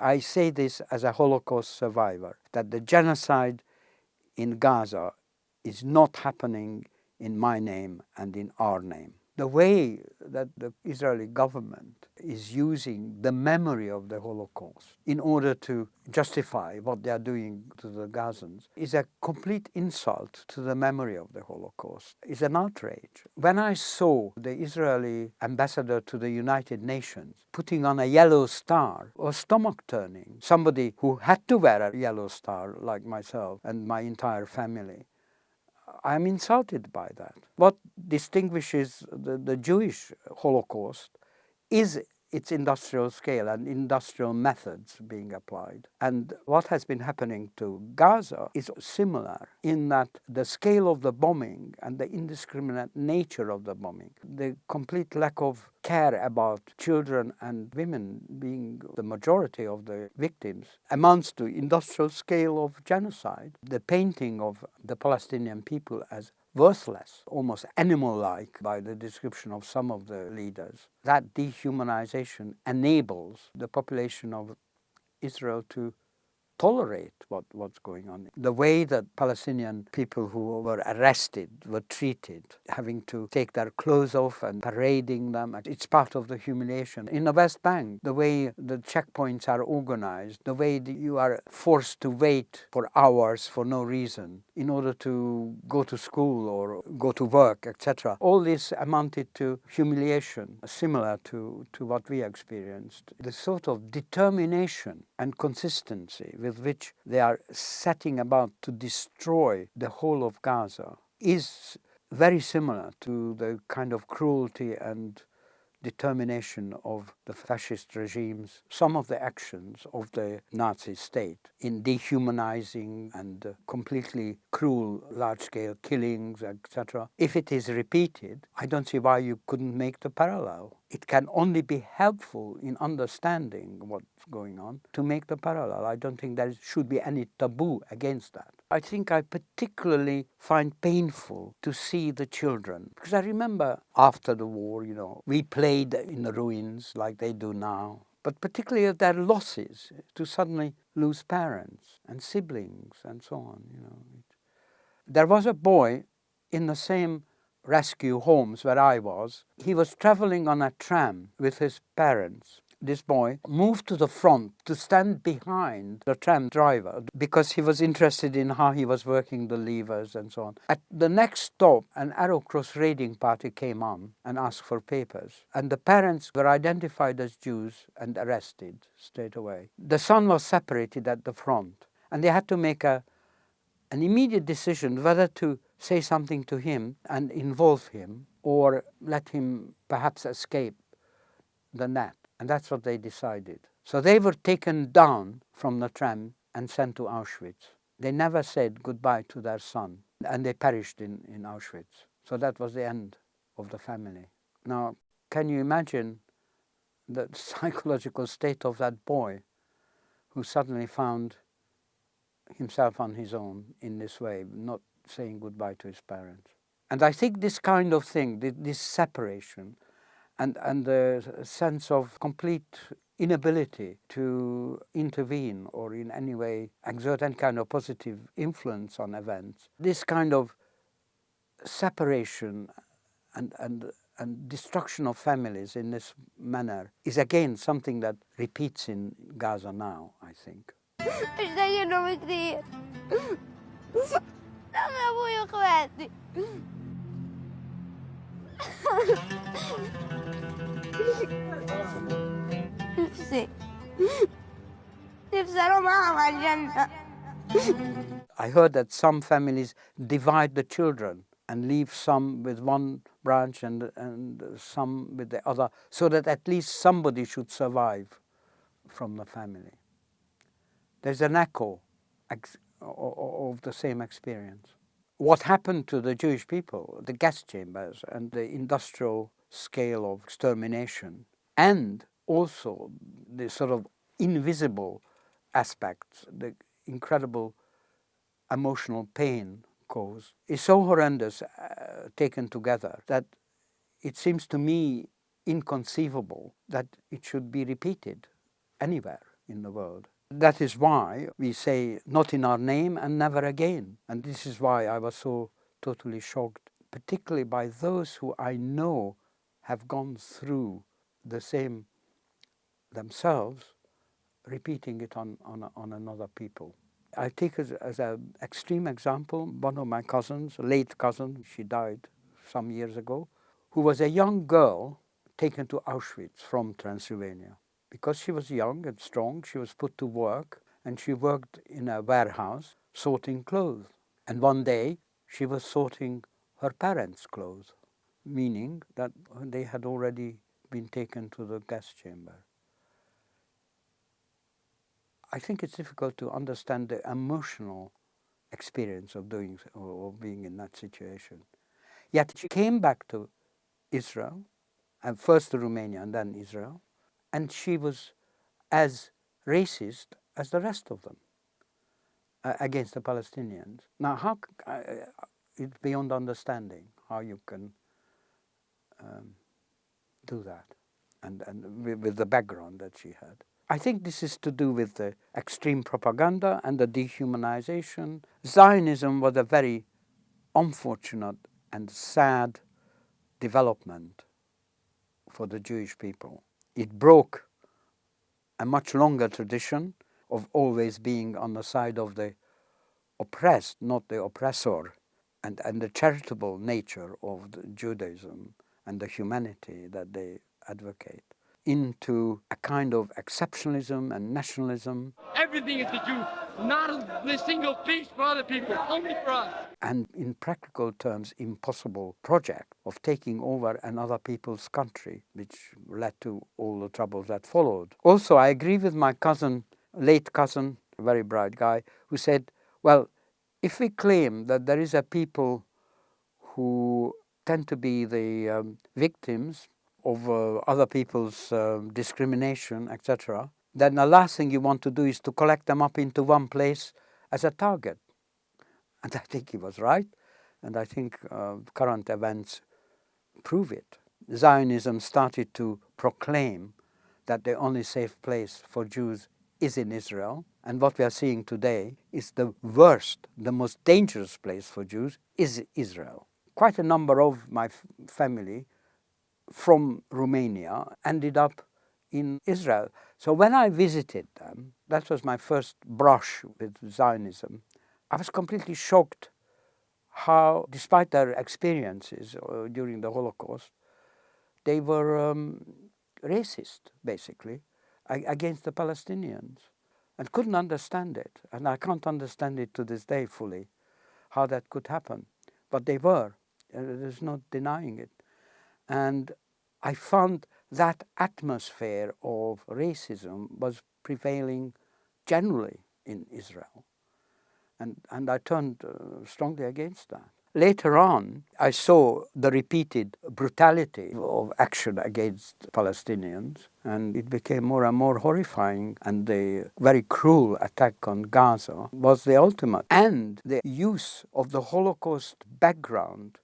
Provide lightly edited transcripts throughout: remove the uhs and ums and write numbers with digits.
I say this as a Holocaust survivor, that the genocide in Gaza is not happening in my name and in our name. The way that the Israeli government is using the memory of the Holocaust in order to justify what they are doing to the Gazans is a complete insult to the memory of the Holocaust. It's an outrage. When I saw the Israeli ambassador to the United Nations putting on a yellow star, it was stomach-turning. Somebody who had to wear a yellow star, like myself and my entire family, I'm insulted by that. What distinguishes the Jewish Holocaust is its industrial scale and industrial methods being applied. And what has been happening to Gaza is similar in that the scale of the bombing and the indiscriminate nature of the bombing, the complete lack of care about children and women being the majority of the victims, amounts to industrial scale of genocide. The painting of the Palestinian people as worthless, almost animal-like by the description of some of the leaders. That dehumanization enables the population of Israel to tolerate what's going on. The way that Palestinian people who were arrested were treated, having to take their clothes off and parading them, it's part of the humiliation. In the West Bank, the way the checkpoints are organized, the way that you are forced to wait for hours for no reason in order to go to school or go to work, etc. All this amounted to humiliation, similar to what we experienced. The sort of determination and consistency with which they are setting about to destroy the whole of Gaza is very similar to the kind of cruelty and determination of the fascist regimes, some of the actions of the Nazi state in dehumanizing and completely cruel large-scale killings, etc. If it is repeated, I don't see why you couldn't make the parallel. It can only be helpful in understanding what's going on to make the parallel. I don't think there should be any taboo against that. I think I particularly find painful to see the children, because I remember after the war, we played in the ruins like they do now, but particularly their losses, to suddenly lose parents and siblings and so on. There was a boy in the same rescue homes where I was. He was traveling on a tram with his parents. This boy moved to the front to stand behind the tram driver because he was interested in how he was working the levers and so on. At the next stop, an Arrow Cross raiding party came on and asked for papers. And the parents were identified as Jews and arrested straight away. The son was separated at the front, and they had to make an immediate decision whether to say something to him and involve him or let him perhaps escape the net. And that's what they decided. So they were taken down from the tram and sent to Auschwitz. They never said goodbye to their son, and they perished in Auschwitz. So that was the end of the family. Now, can you imagine the psychological state of that boy who suddenly found himself on his own in this way, not saying goodbye to his parents? And I think this kind of thing, this separation, and the sense of complete inability to intervene or in any way exert any kind of positive influence on events, this kind of separation and destruction of families in this manner is again something that repeats in Gaza now, I think. I heard that some families divide the children and leave some with one branch and some with the other, so that at least somebody should survive from the family. There's an echo of the same experience. What happened to the Jewish people, the gas chambers and the industrial scale of extermination, and also the sort of invisible aspects, the incredible emotional pain caused, is so horrendous taken together that it seems to me inconceivable that it should be repeated anywhere. in the world. That is why we say not in our name and never again. And this is why I was so totally shocked, particularly by those who I know have gone through the same themselves, repeating it on another people. I take as an extreme example one of my cousins, a late cousin, she died some years ago, who was a young girl taken to Auschwitz from Transylvania. Because she was young and strong, she was put to work, and she worked in a warehouse sorting clothes. And one day she was sorting her parents' clothes, meaning that they had already been taken to the gas chamber. I think it's difficult to understand the emotional experience of doing or being in that situation. Yet she came back to Israel, and first to Romania and then Israel, and she was as racist as the rest of them against the Palestinians. Now, it's beyond understanding how you can do that, and with the background that she had. I think this is to do with the extreme propaganda and the dehumanization. Zionism was a very unfortunate and sad development for the Jewish people. It broke a much longer tradition of always being on the side of the oppressed, not the oppressor, and the charitable nature of the Judaism and the humanity that they advocate, into a kind of exceptionalism and nationalism. Everything is the Jews, not a single piece for other people, only for us. And in practical terms, impossible project of taking over another people's country, which led to all the troubles that followed. Also, I agree with my cousin, late cousin, a very bright guy, who said, well, if we claim that there is a people who tend to be the victims of other people's discrimination, etc., then the last thing you want to do is to collect them up into one place as a target. And I think he was right, and I think current events prove it. Zionism started to proclaim that the only safe place for Jews is in Israel, and what we are seeing today is the worst, the most dangerous place for Jews is Israel. Quite a number of my family from Romania ended up in Israel. So when I visited them, that was my first brush with Zionism, I was completely shocked how, despite their experiences during the Holocaust, they were racist, basically, against the Palestinians, and couldn't understand it. And I can't understand it to this day fully, how that could happen. But they were. There's no denying it. And I found that atmosphere of racism was prevailing generally in Israel. And I turned strongly against that. Later on, I saw the repeated brutality of action against Palestinians, and it became more and more horrifying, and the very cruel attack on Gaza was the ultimate. And the use of the Holocaust background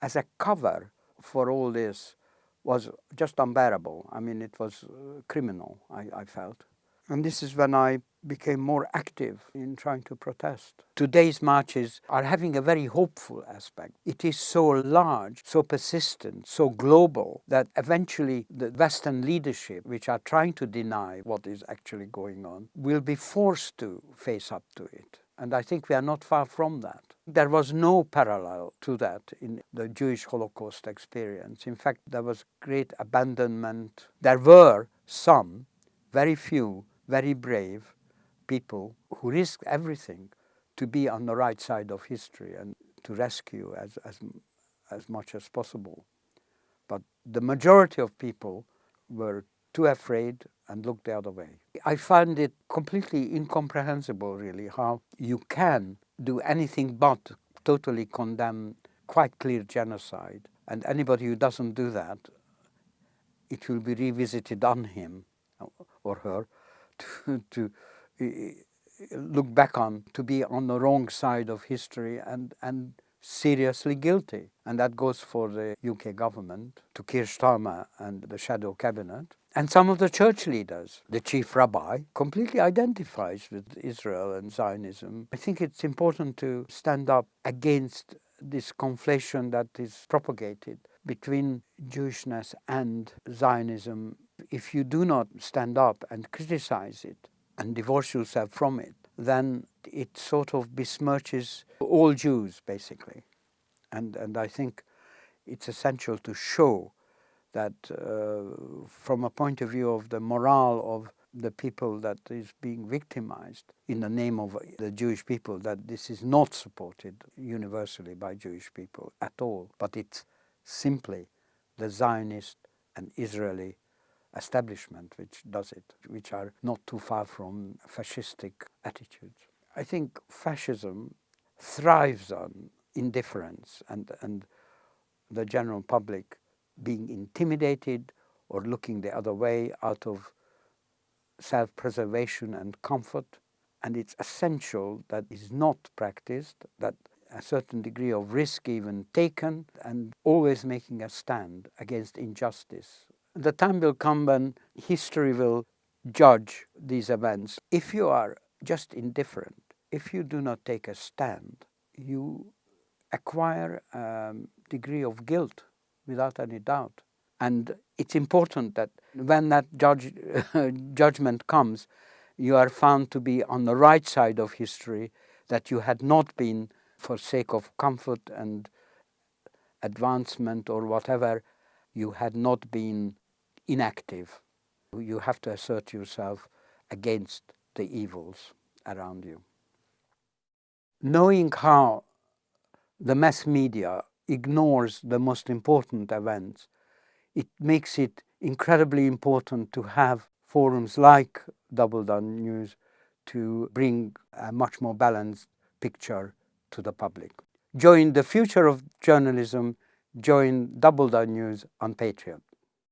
as a cover for all this was just unbearable. I mean, it was criminal, I felt. And this is when I became more active in trying to protest. Today's marches are having a very hopeful aspect. It is so large, so persistent, so global, that eventually the Western leadership, which are trying to deny what is actually going on, will be forced to face up to it. And I think we are not far from that. There was no parallel to that in the Jewish Holocaust experience. In fact, there was great abandonment. There were some, very few, very brave people who risked everything to be on the right side of history and to rescue as much as possible. But the majority of people were too afraid and looked the other way. I find it completely incomprehensible, really, how you can do anything but totally condemn quite clear genocide. And anybody who doesn't do that, it will be revisited on him or her to look back on, to be on the wrong side of history and seriously guilty. And that goes for the UK government, to Keir Starmer and the shadow cabinet. And some of the church leaders, the chief rabbi, completely identifies with Israel and Zionism. I think it's important to stand up against this conflation that is propagated between Jewishness and Zionism. If you do not stand up and criticize it and divorce yourself from it, then it sort of besmirches all Jews, basically. And I think it's essential to show that from a point of view of the morale of the people that is being victimized in the name of the Jewish people, that this is not supported universally by Jewish people at all, but it's simply the Zionist and Israeli establishment which does it, which are not too far from fascistic attitudes. I think fascism thrives on indifference and the general public being intimidated or looking the other way out of self-preservation and comfort. And it's essential that is not practiced, that a certain degree of risk even taken, and always making a stand against injustice. The time will come when history will judge these events. If you are just indifferent, if you do not take a stand, you acquire a degree of guilt without any doubt. And it's important that when that judgment comes, you are found to be on the right side of history, that you had not been, for sake of comfort and advancement or whatever, you had not been inactive. You have to assert yourself against the evils around you. Knowing how the mass media ignores the most important events, it makes it incredibly important to have forums like Double Down News to bring a much more balanced picture to the public. Join the future of journalism, join Double Down News on Patreon.